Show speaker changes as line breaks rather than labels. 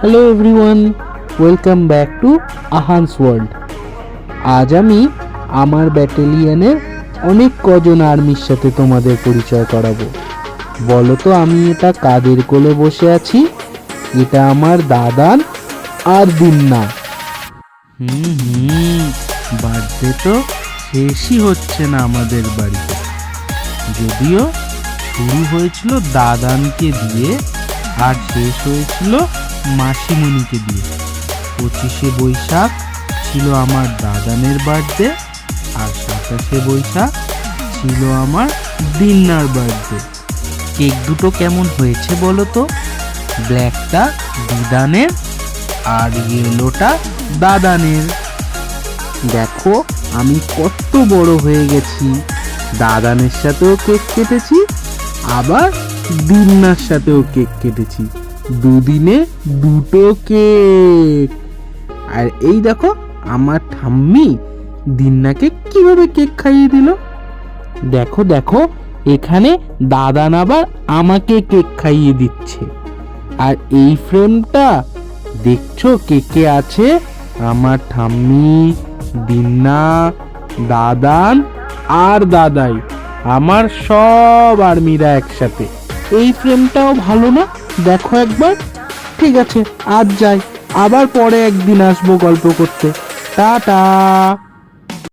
Hello everyone, welcome back to Ahan's world. আজ আমি আমার ব্যাটালিয়নের অনেক কজন আর্মির সাথে তোমাদের পরিচয় করাবো। বলো তো আমি এটা কাদের কোলে বসে আছি? এটা আমার দাদান আর দিন্না। বার্থডে তো শেষই হচ্ছে না আমাদের বাড়িতে। যদিও শুরু হয়েছিল দাদানকে দিয়ে আর শেষ হয়েছিল মাসিমণিকে দিয়ে। 25শে বৈশাখ ছিল আমার দাদানের বার্থডে আর 27শে বৈশাখ ছিল আমার দিন্নার বার্থডে। কেক দুটো কেমন হয়েছে বলো তো? ব্ল্যাকটা দিদানের আর ইয়েলোটা দাদানের। দেখো আমি কত বড় হয়ে গেছি। দাদানের সাথেও কেক কেটেছি, আবার দিন্নার সাথেও কেক কেটেছি। দুদিনে দুটো কেক। আর এই দেখো আমার ঠাম্মি দিন্নাকে কিভাবে কেক খাইয়ে দিল। দেখো দেখো এখানে দাদান আবার আমাকে কেক খাইয়ে দিচ্ছে। আর এই ফ্রেমটা দেখছো কেকে আছে আমার ঠাম্মি, দিন্না, দাদান আর দাদাই, আমার সব আর্মিরা একসাথে। এই ফ্রেমটাও ভালো না? দেখো একবার। ঠিক আছে, আজ যাই, আবার পরে একদিন আসবো গল্প করতে। টাটা।